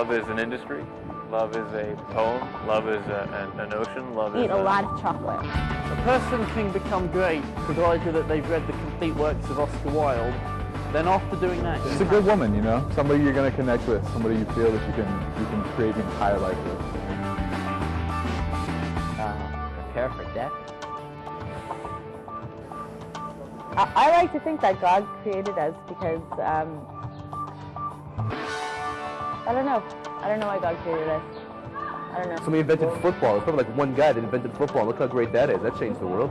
Love is an industry. Love is a poem. Love is an ocean. Love is eat a lot of chocolate. A person can become great provided that they've read the complete works of Oscar Wilde. Then after doing that, she's a good woman, you know, somebody you're going to connect with, somebody you feel that you can create an entire life with. Prepare for death. I like to think that God created us because I don't know why God created us. I don't know. Somebody invented football. It's probably like one guy that invented football. Look how great that is. That changed the world.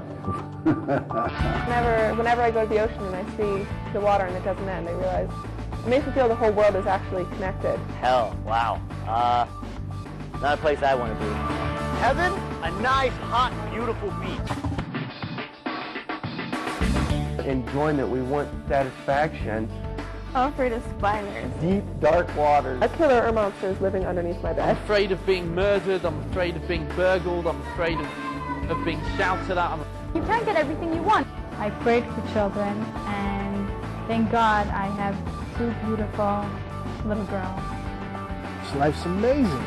Whenever I go to the ocean and I see the water and it doesn't end, I realize it makes me feel the whole world is actually connected. Hell, wow. Not a place I want to be. Heaven, a nice, hot, beautiful beach. Enjoyment, we want satisfaction. I'm afraid of spiders. Deep, dark waters. I killer air monsters living underneath my bed. I'm afraid of being murdered, I'm afraid of being burgled, I'm afraid of being shouted at. You can't get everything you want. I prayed for children, and thank God I have 2 beautiful little girls. This life's amazing.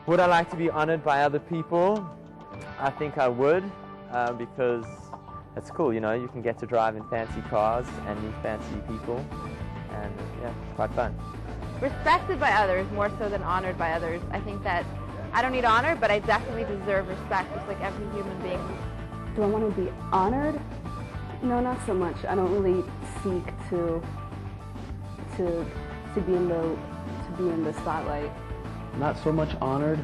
Would I like to be honored by other people? I think I would, because it's cool, you know, you can get to drive in fancy cars and meet fancy people, and yeah, it's quite fun. Respected by others more so than honored by others. I think that I don't need honor, but I definitely deserve respect, just like every human being. Do I want to be honored? No, not so much. I don't really seek to be in the spotlight. Not so much honored.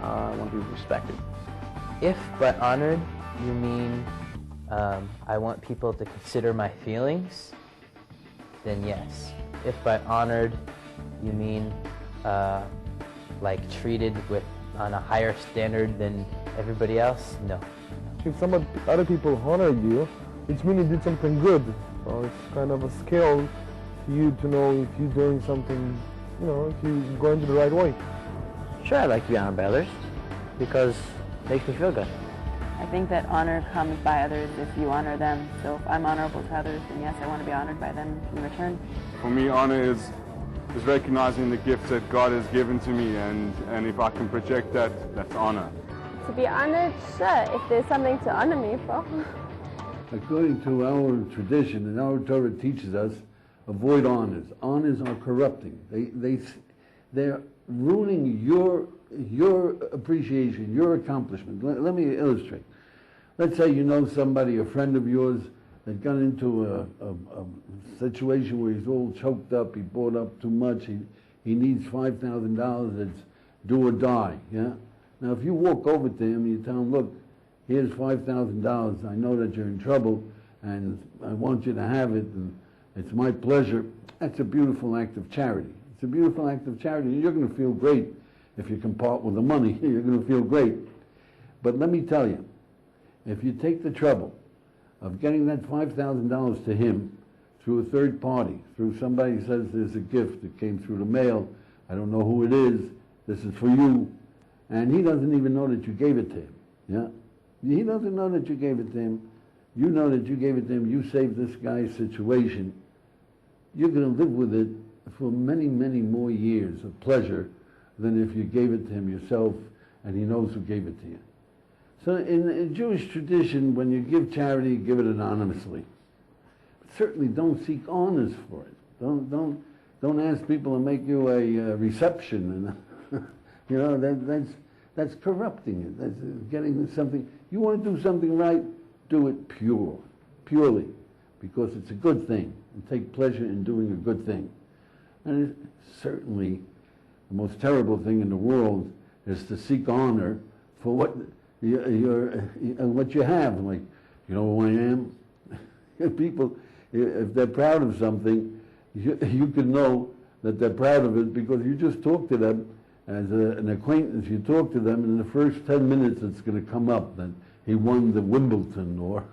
I want to be respected. If by honored you mean I want people to consider my feelings, then yes. If by honored you mean like treated on a higher standard than everybody else, no. If other people honor you, it means you did something good. So it's kind of a skill for you to know if you're doing something, you know, if you're going the right way. Sure, I like to be honored by others because it makes me feel good. I think that honor comes by others if you honor them. So if I'm honorable to others, then yes, I want to be honored by them in return. For me, honor is recognizing the gifts that God has given to me, and if I can project that, that's honor. To be honored, sure, if there's something to honor me for. According to our tradition, and our Torah teaches us, avoid honors. Honors are corrupting. They're ruining your appreciation, your accomplishment. Let me illustrate. Let's say you know somebody, a friend of yours, that got into a situation where he's all choked up, he bought up too much, he needs $5,000, it's do or die, yeah? Now if you walk over to him and you tell him, look, here's $5,000, I know that you're in trouble, and I want you to have it, and it's my pleasure, that's a beautiful act of charity. It's a beautiful act of charity. You're going to feel great if you can part with the money. You're going to feel great. But let me tell you, if you take the trouble of getting that $5,000 to him through a third party, through somebody who says there's a gift that came through the mail, I don't know who it is, this is for you, and he doesn't even know that you gave it to him. Yeah? He doesn't know that you gave it to him. You know that you gave it to him. You saved this guy's situation. You're going to live with it for many, many more years of pleasure than if you gave it to him yourself and he knows who gave it to you. So in Jewish tradition, when you give charity, give it anonymously. But certainly don't seek honors for it. Don't ask people to make you a reception. And you know, that's corrupting it. That's getting something. You want to do something right, do it purely, because it's a good thing. And take pleasure in doing a good thing. And it's certainly the most terrible thing in the world is to seek honor for what you have. Like, you know who I am? People, if they're proud of something, you can know that they're proud of it because you just talk to them as an acquaintance. You talk to them, and in the first 10 minutes it's going to come up that he won the Wimbledon, or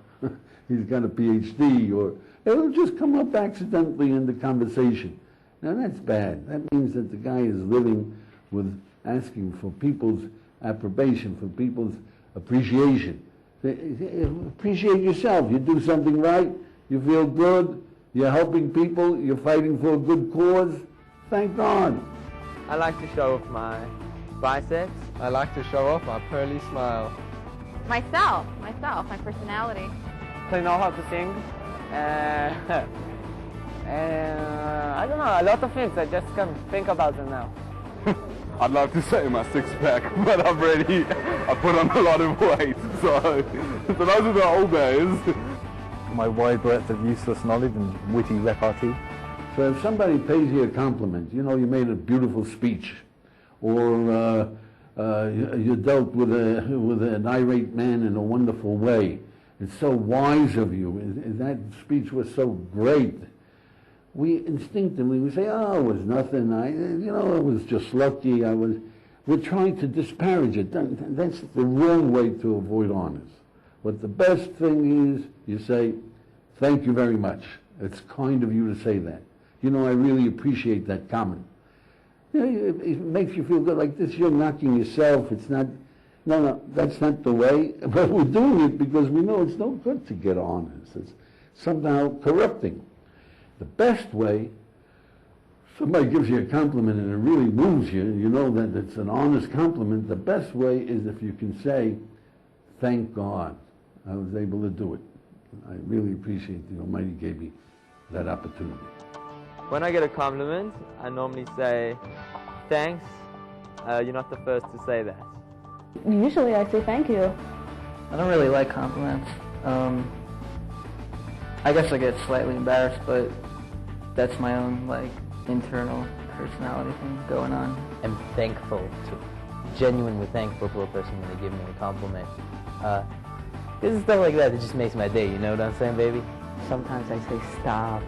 he's got a PhD, or it'll just come up accidentally in the conversation. Now that's bad. That means that the guy is living with asking for people's approbation, for people's appreciation. Appreciate yourself. You do something right, you feel good, you're helping people, you're fighting for a good cause. Thank God. I like to show off my biceps. I like to show off my pearly smile. Myself, my personality. I know how to sing. I don't know, a lot of things. I just can't think about them now. I'd love to say my six-pack, but I put on a lot of weight, so those are the old days. My wide breadth of useless knowledge and witty repartee. So if somebody pays you a compliment, you know, you made a beautiful speech, or you dealt with an irate man in a wonderful way. It's so wise of you. That speech was so great. We instinctively we say, "Oh, it was nothing. It was just lucky. We're trying to disparage it. That's the wrong way to avoid honors. But the best thing is you say, "Thank you very much. It's kind of you to say that. You know, I really appreciate that comment." It makes you feel good. Like this, you're knocking yourself. It's not. No, that's not the way. But we're doing it because we know it's no good to get honors. It's somehow corrupting. The best way, somebody gives you a compliment and it really moves you, you know that it's an honest compliment, the best way is if you can say, "Thank God I was able to do it. I really appreciate the Almighty gave me that opportunity." When I get a compliment, I normally say, "Thanks, you're not the first to say that." Usually I say thank you. I don't really like compliments. I guess I get slightly embarrassed, but that's my own internal personality thing going on. I'm genuinely thankful to a person when they give me a compliment. This is stuff like that just makes my day, you know what I'm saying, baby? Sometimes I say stop.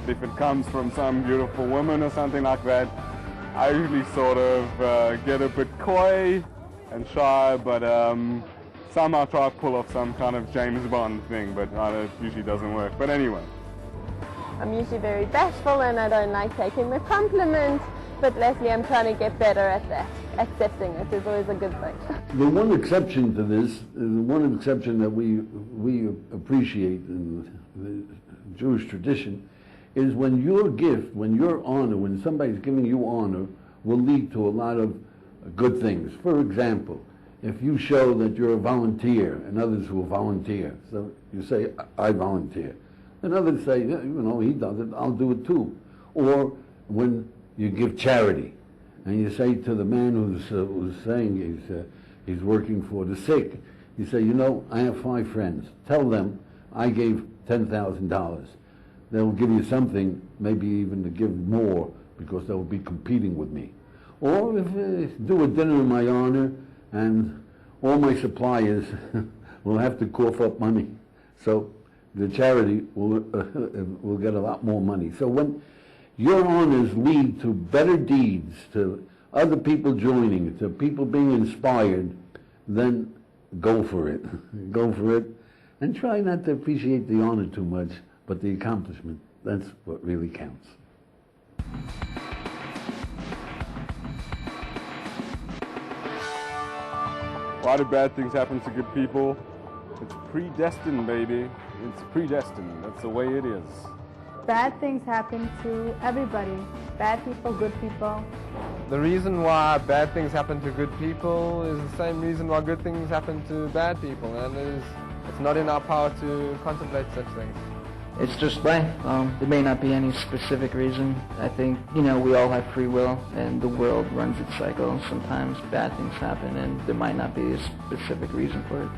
If it comes from some beautiful woman or something like that, I usually sort of get a bit coy and shy, but somehow try to pull off some kind of James Bond thing, but it usually doesn't work. But anyway. I'm usually very bashful and I don't like taking the compliment, but lately I'm trying to get better at that. Accepting it is always a good thing. The one exception to this, the one exception that we appreciate in the Jewish tradition, is when your gift, when your honor, when somebody's giving you honor, will lead to a lot of good things. For example, if you show that you're a volunteer and others will volunteer, so you say, "I volunteer," and others say, "Yeah, he does it, I'll do it too." Or when you give charity, and you say to the man who's saying he's working for the sick, you say, "I have 5 friends. Tell them I gave $10,000. They'll give you something, maybe even to give more, because they'll be competing with me." Or if do a dinner in my honor, and all my suppliers will have to cough up money, so the charity will get a lot more money. So when your honors lead to better deeds, to other people joining, to people being inspired, then go for it. Go for it, and try not to appreciate the honor too much, but the accomplishment. That's what really counts. Why do bad things happen to good people? It's predestined, baby. It's predestined. That's the way it is. Bad things happen to everybody. Bad people, good people. The reason why bad things happen to good people is the same reason why good things happen to bad people, and it's not in our power to contemplate such things. It's just life. There may not be any specific reason. I think, we all have free will, and the world runs its cycle. Sometimes bad things happen, and there might not be a specific reason for it.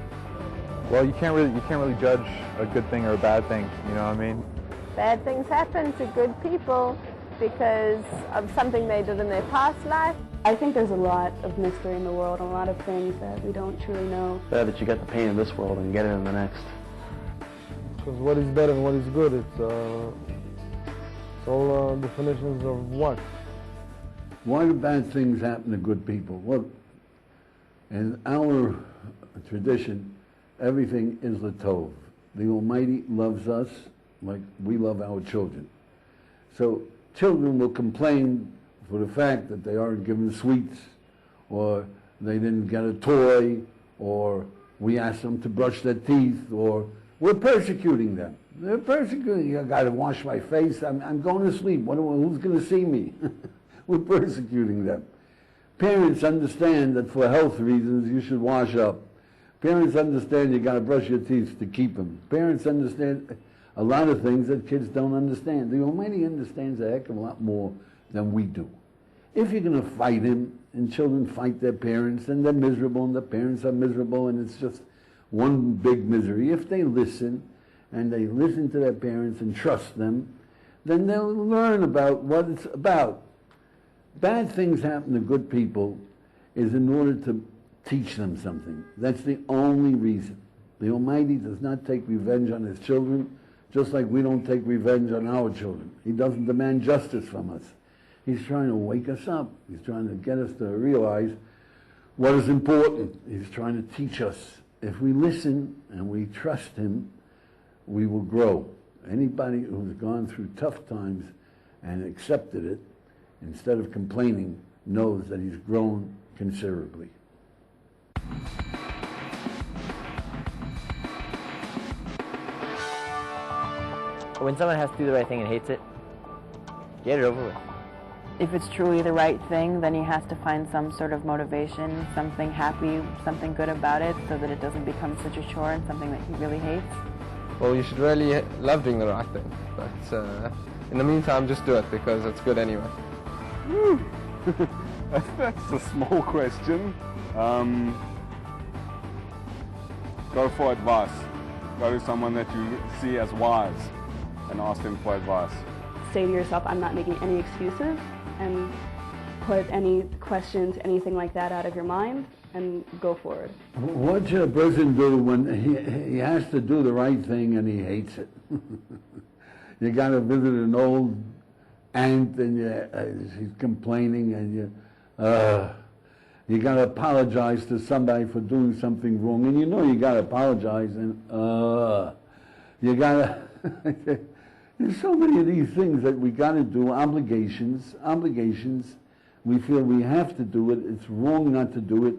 Well, you can't really judge a good thing or a bad thing, you know what I mean? Bad things happen to good people because of something they did in their past life. I think there's a lot of mystery in the world, and a lot of things that we don't truly know. Better that you get the pain in this world and get it in the next. Because what is bad and what is good, it's all definitions of what. Why do bad things happen to good people? Well, in our tradition, everything is l'tov. The Almighty loves us like we love our children. So children will complain for the fact that they aren't given sweets, or they didn't get a toy, or we ask them to brush their teeth, or we're persecuting them. They're persecuting. I got to wash my face. I'm going to sleep. Who's going to see me? We're persecuting them. Parents understand that for health reasons you should wash up. Parents understand you got to brush your teeth to keep them. Parents understand a lot of things that kids don't understand. The Almighty understands a heck of a lot more than we do. If you're going to fight Him, and children fight their parents, and they're miserable, and the parents are miserable, and it's just one big misery. If they listen, and they listen to their parents and trust them, then they'll learn about what it's about. Bad things happen to good people is in order to teach them something. That's the only reason. The Almighty does not take revenge on His children, just like we don't take revenge on our children. He doesn't demand justice from us. He's trying to wake us up. He's trying to get us to realize what is important. He's trying to teach us. If we listen and we trust Him, we will grow. Anybody who's gone through tough times and accepted it, instead of complaining, knows that he's grown considerably. When someone has to do the right thing and hates it, get it over with. If it's truly the right thing, then he has to find some sort of motivation, something happy, something good about it, so that it doesn't become such a chore and something that he really hates. Well, you should really love doing the right thing, but in the meantime, just do it because it's good anyway. That's a small question. Go for advice. Go to someone that you see as wise and ask them for advice. Say to yourself, I'm not making any excuses, and put any questions, anything like that out of your mind, and go forward. What should a person do when he has to do the right thing and he hates it? You got to visit an old aunt and she's complaining, and you got to apologize to somebody for doing something wrong, and you know you got to apologize, and you got to. There's so many of these things that we got to do, obligations. We feel we have to do it. It's wrong not to do it,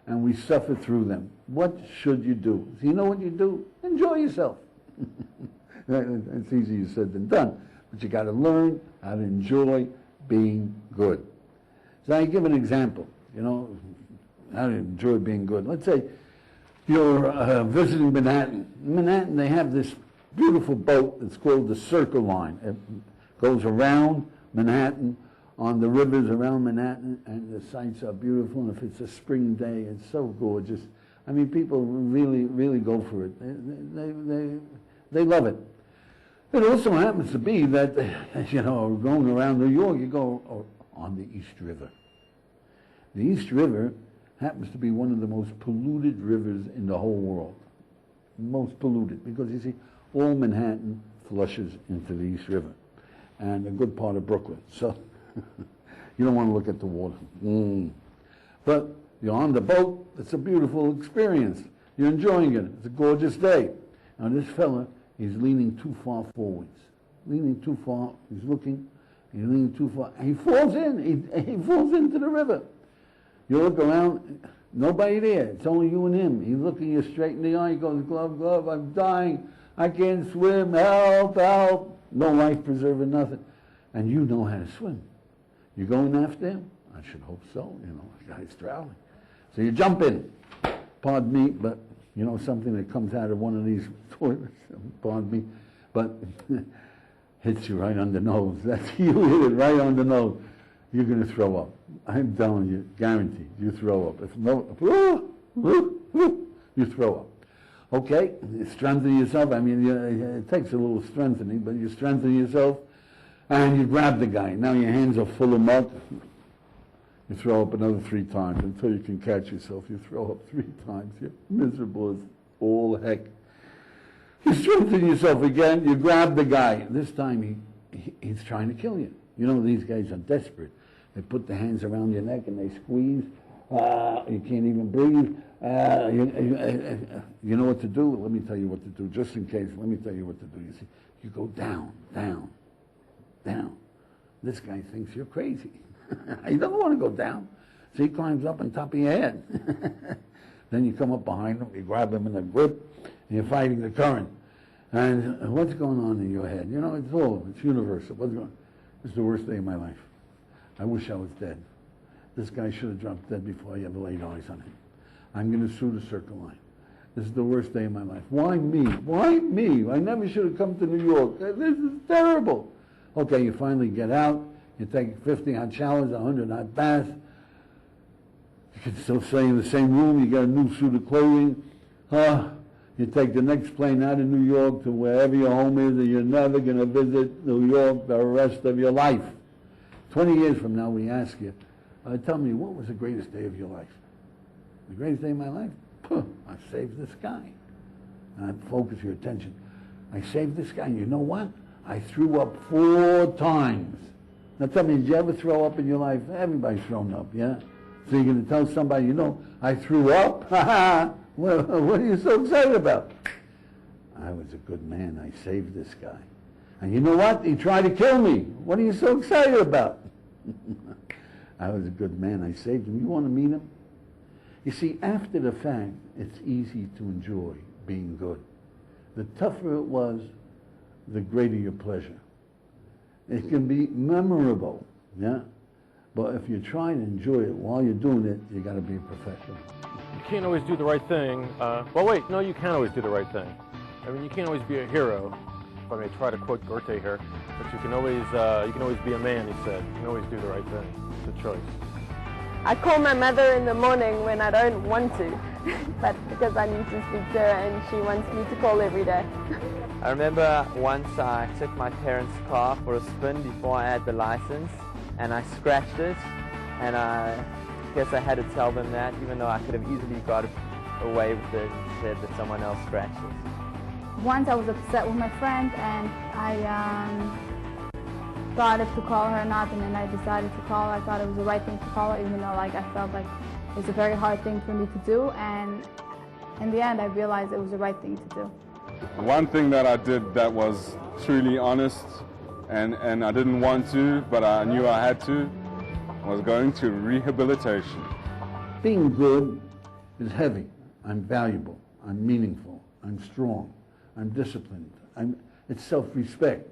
and we suffer through them. What should you do? So you know what you do? Enjoy yourself. It's easier said than done, but you got to learn how to enjoy being good. So I give an example. You know, how to enjoy being good. Let's say you're visiting Manhattan. In Manhattan, they have this beautiful boat. It's called the Circle Line. It goes around Manhattan, on the rivers around Manhattan, and the sights are beautiful. And if it's a spring day, it's so gorgeous. I mean, people really, really go for it. They love it. It also happens to be that, you know, going around New York, you go on the East River. The East River happens to be one of the most polluted rivers in the whole world. Most polluted, because you see, all Manhattan flushes into the East River, and a good part of Brooklyn. So you don't want to look at the water. But you're on the boat. It's a beautiful experience. You're enjoying it. It's a gorgeous day. Now this fella, he's leaning too far forwards. Leaning too far. He's looking. He's leaning too far. And he falls in. He falls into the river. You look around. Nobody there. It's only you and him. He's looking you straight in the eye. He goes, glove, glove, I'm dying. I can't swim. Help, help. No life preserver, nothing. And you know how to swim. You going after him? I should hope so. You know, the guy's drowning. So you jump in. Pardon me, but you know something that comes out of one of these toilets. Pardon me, but hits you right on the nose. That's you hit it right on the nose. You're going to throw up. I'm telling you, guaranteed. You throw up. If no, you throw up. Okay, you strengthen yourself. I mean, it takes a little strengthening, but you strengthen yourself, and you grab the guy. Now your hands are full of mud. You throw up another 3 times until you can catch yourself. You throw up 3 times. You're miserable as all heck. You strengthen yourself again. You grab the guy. This time he's trying to kill you. You know, these guys are desperate. They put their hands around your neck and they squeeze, You can't even breathe. You know what to do? Let me tell you what to do. Just in case, let me tell you what to do. You see, you go down, down, down. This guy thinks you're crazy. You don't want to go down. So he climbs up on top of your head. Then you come up behind him, you grab him in the grip, and you're fighting the current. And what's going on in your head? You know, it's universal. What's going on? It's the worst day of my life. I wish I was dead. This guy should have dropped dead before I ever laid eyes on him. I'm going to sue the Circle Line. This is the worst day of my life. Why me? Why me? I never should have come to New York. This is terrible. Okay, you finally get out. You take 50 hot showers, 100 hot baths. You can still stay in the same room. You get a new suit of clothing. You take the next plane out of New York to wherever your home is, and you're never going to visit New York the rest of your life. 20 years from now, we ask you, tell me, what was the greatest day of your life? The greatest day of my life? I saved this guy. And I focus your attention. I saved this guy. And you know what? I threw up 4 times. Now tell me, did you ever throw up in your life? Everybody's thrown up, yeah? So you're going to tell somebody, you know, I threw up? Well, what are you so excited about? I was a good man. I saved this guy. And you know what? He tried to kill me. What are you so excited about? I was a good man. I saved him. You want to meet him? You see, after the fact, it's easy to enjoy being good. The tougher it was, the greater your pleasure. It can be memorable, yeah? But if you try and enjoy it while you're doing it, you got to be a professional. You can't always do the right thing. Well, wait, no, you can always do the right thing. I mean, you can't always be a hero, if I may try to quote Goethe here, but you can always be a man, he said. You can always do the right thing. It's a choice. I call my mother in the morning when I don't want to, but because I need to speak to her and she wants me to call every day. I remember once I took my parents' car for a spin before I had the license, and I scratched it, and I guess I had to tell them that, even though I could have easily got away with it and said that someone else scratched it. Once I was upset with my friend, and I thought if to call her or not, and then I decided to call her. I thought it was the right thing to call her, even though I felt like it was a very hard thing for me to do, and in the end I realized it was the right thing to do. One thing that I did that was truly honest, and I didn't want to, but I knew I had to, was going to rehabilitation. Being good is heavy. I'm valuable. I'm meaningful. I'm strong. I'm disciplined. It's self-respect.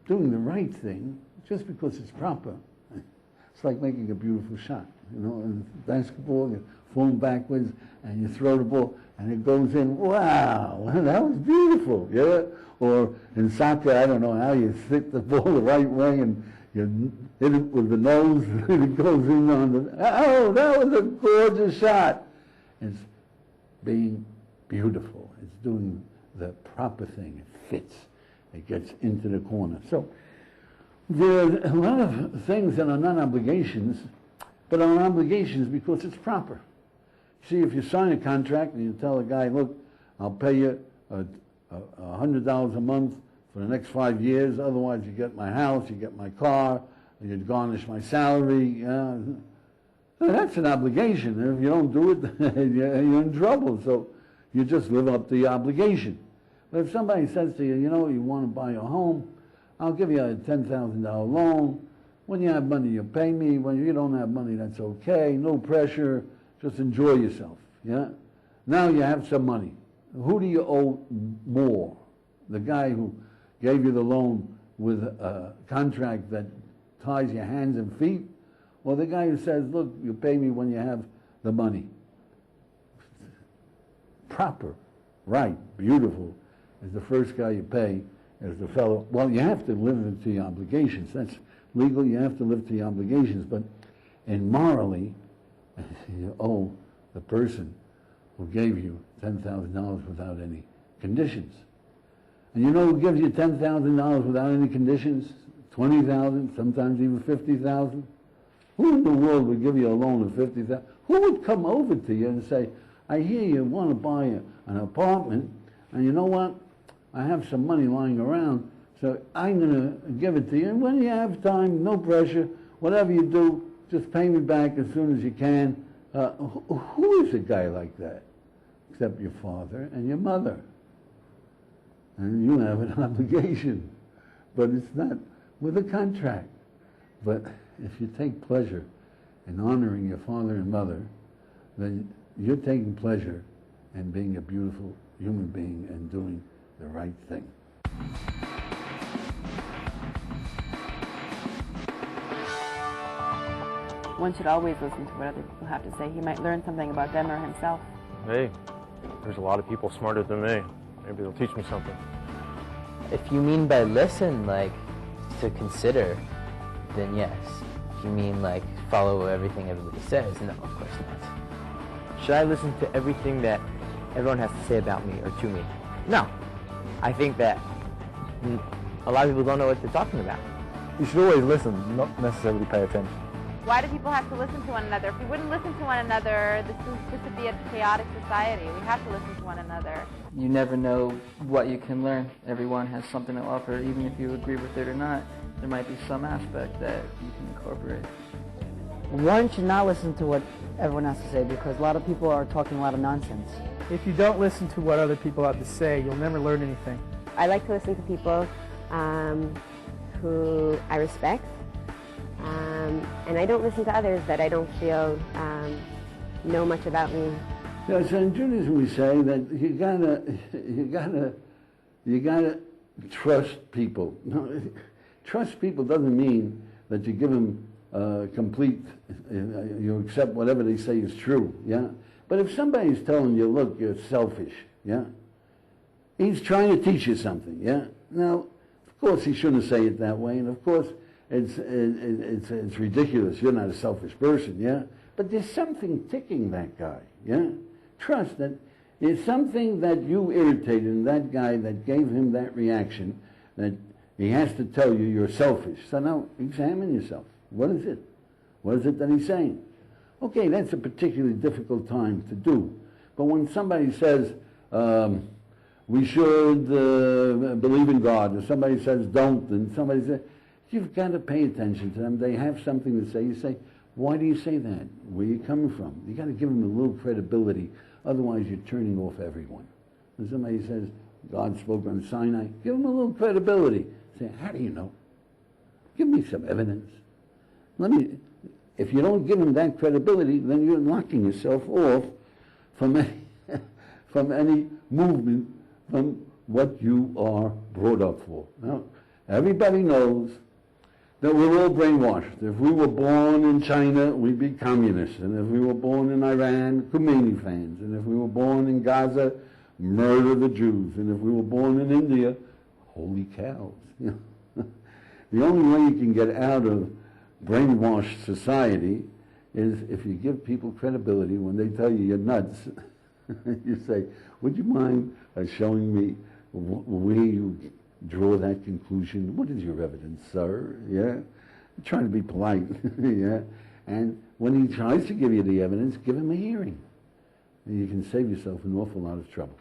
Doing the right thing, just because it's proper, it's like making a beautiful shot. You know, in basketball, you fall backwards and you throw the ball and it goes in. Wow, that was beautiful, yeah? Or in soccer, I don't know how you hit the ball the right way and you hit it with the nose and it goes in on the, oh, that was a gorgeous shot. It's being beautiful. It's doing the proper thing. It fits. It gets into the corner. So there are a lot of things that are not obligations, but are obligations because it's proper. See, if you sign a contract and you tell a guy, look, I'll pay you $100 a month for the next 5 years, otherwise you get my house, you get my car, and you garnish my salary. That's an obligation. If you don't do it, you're in trouble. So you just live up to the obligation. But if somebody says to you, you know, you want to buy a home, I'll give you a $10,000 loan. When you have money, you pay me. When you don't have money, that's okay. No pressure. Just enjoy yourself. Yeah. Now you have some money. Who do you owe more? The guy who gave you the loan with a contract that ties your hands and feet, or the guy who says, look, you pay me when you have the money? Proper, right, beautiful, is the first guy you pay, is the fellow. Well, you have to live to your obligations. That's legal. You have to live to your obligations. But in morally, you owe the person who gave you $10,000 without any conditions. And you know who gives you $10,000 without any conditions? $20,000, sometimes even $50,000. Who in the world would give you a loan of $50,000? Who would come over to you and say, I hear you want to buy an apartment, and you know what? I have some money lying around, so I'm going to give it to you. And when you have time, no pressure, whatever you do, just pay me back as soon as you can. Who is a guy like that? Except your father and your mother. And you have an obligation, but it's not with a contract. But if you take pleasure in honoring your father and mother, then you're taking pleasure in being a beautiful human being and doing the right thing. One should always listen to what other people have to say. He might learn something about them or himself. Hey, there's a lot of people smarter than me. Maybe they'll teach me something. If you mean by listen, like, to consider, then yes. If you mean, like, follow everything everybody says, no, of course not. Should I listen to everything that everyone has to say about me or to me? No. I think that a lot of people don't know what they're talking about. You should always listen, not necessarily pay attention. Why do people have to listen to one another? If we wouldn't listen to one another, this would be a chaotic society. We have to listen to one another. You never know what you can learn. Everyone has something to offer, even if you agree with it or not. There might be some aspect that you can incorporate. One should not listen to what everyone has to say because a lot of people are talking a lot of nonsense. If you don't listen to what other people have to say, you'll never learn anything. I like to listen to people who I respect, and I don't listen to others that I don't feel know much about me. Yeah, so in Judaism we say that you gotta trust people. No, trust people doesn't mean that you give them complete, you accept whatever they say is true, yeah? But if somebody's telling you, look, you're selfish, yeah? He's trying to teach you something, yeah? Now, of course he shouldn't say it that way, and of course it's ridiculous, you're not a selfish person, yeah? But there's something ticking that guy, yeah? Trust that there's something that you irritated in that guy that gave him that reaction, that he has to tell you you're selfish. So now examine yourself. What is it? What is it that he's saying? Okay, that's a particularly difficult time to do. But when somebody says, we should believe in God, or somebody says don't, and somebody says, you've got to pay attention to them. They have something to say. You say, why do you say that? Where are you coming from? You've got to give them a little credibility. Otherwise, you're turning off everyone. When somebody says, God spoke on Sinai, give them a little credibility. Say, how do you know? Give me some evidence. If you don't give them that credibility, then you're knocking yourself off from any movement from what you are brought up for. Now, everybody knows that we're all brainwashed. If we were born in China, we'd be communists. And if we were born in Iran, Khomeini fans. And if we were born in Gaza, murder the Jews. And if we were born in India, holy cows. The only way you can get out of brainwashed society is if you give people credibility when they tell you you're nuts. You say, would you mind showing me where you draw that conclusion? What is your evidence, sir? Yeah? Trying to be polite. Yeah? And when he tries to give you the evidence, give him a hearing. And you can save yourself an awful lot of trouble.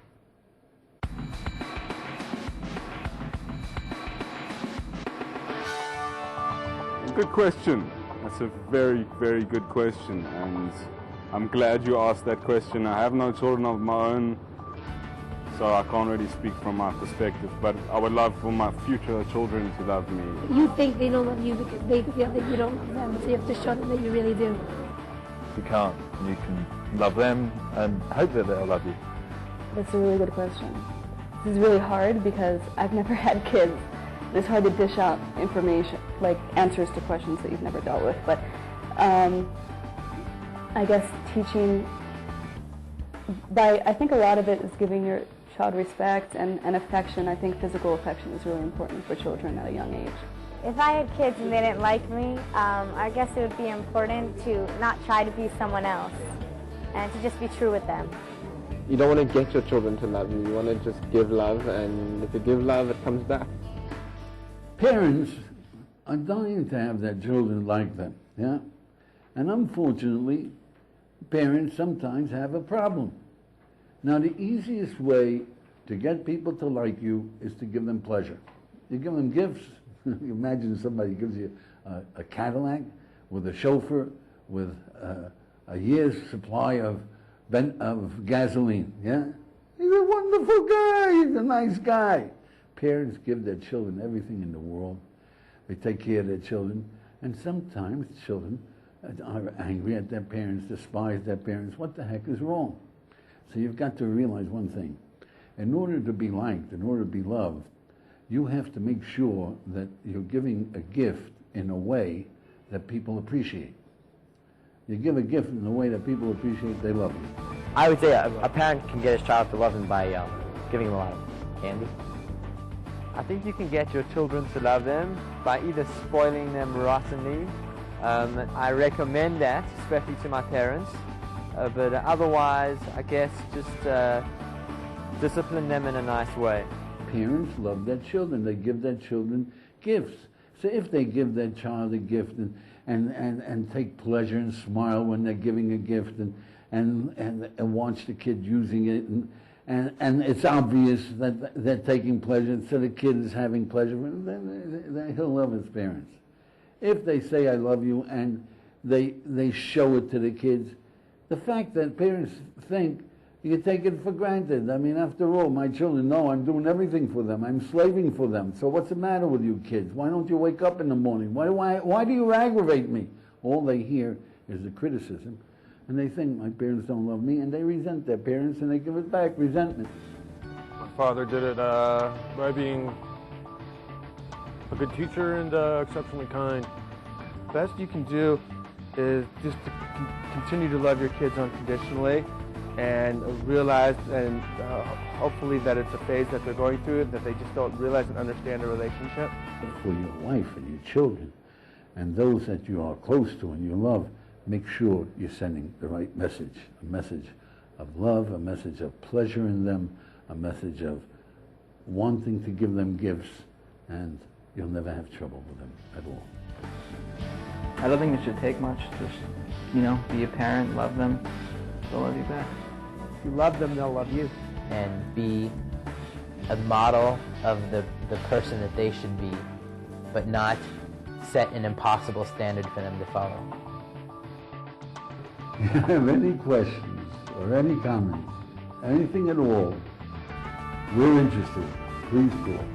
Good question. That's a very, very good question, and I'm glad you asked that question. I have no children of my own, so I can't really speak from my perspective, but I would love for my future children to love me. You think they don't love you because they feel that you don't love them, so you have to show them that you really do. You can't. You can love them and hope that they'll love you. That's a really good question. This is really hard because I've never had kids. It's hard to dish out information, like answers to questions that you've never dealt with. But I guess teaching, I think a lot of it is giving your child respect and affection. I think physical affection is really important for children at a young age. If I had kids and they didn't like me, I guess it would be important to not try to be someone else and to just be true with them. You don't want to get your children to love you. You want to just give love, and if you give love, it comes back. Parents are dying to have their children like them, yeah? And unfortunately, parents sometimes have a problem. Now, the easiest way to get people to like you is to give them pleasure. You give them gifts. You imagine somebody gives you a Cadillac with a chauffeur, with a year's supply of gasoline, yeah? He's a wonderful guy, he's a nice guy. Parents give their children everything in the world. They take care of their children, and sometimes children are angry at their parents, despise their parents. What the heck is wrong? So you've got to realize one thing. In order to be liked, in order to be loved, you have to make sure that you're giving a gift in a way that people appreciate. You give a gift in a way that people appreciate, they love you. I would say a parent can get his child to love him by giving him a lot of candy. I think you can get your children to love them by either spoiling them rottenly. I recommend that, especially to my parents. But otherwise, I guess just discipline them in a nice way. Parents love their children. They give their children gifts. So if they give their child a gift and take pleasure and smile when they're giving a gift and watch the kid using it and it's obvious that they're taking pleasure, so the kid is having pleasure, then he'll love his parents. If they say I love you and they show it to the kids, the fact that parents think you take it for granted. I mean, after all, my children know I'm doing everything for them. I'm slaving for them. So what's the matter with you kids? Why don't you wake up in the morning? Why do you aggravate me? All they hear is the criticism, and they think my parents don't love me, and they resent their parents, and they give it back, resentment. My father did it by being a good teacher and exceptionally kind. Best you can do is just to continue to love your kids unconditionally and realize and hopefully that it's a phase that they're going through, that they just don't realize and understand the relationship. For your wife and your children and those that you are close to and you love, make sure you're sending the right message, a message of love, a message of pleasure in them, a message of wanting to give them gifts, and you'll never have trouble with them at all. I don't think it should take much. Just, be a parent, love them, they'll love you back. If you love them, they'll love you. And be a model of the person that they should be, but not set an impossible standard for them to follow. If you have any questions or any comments, anything at all, we're interested. Please call.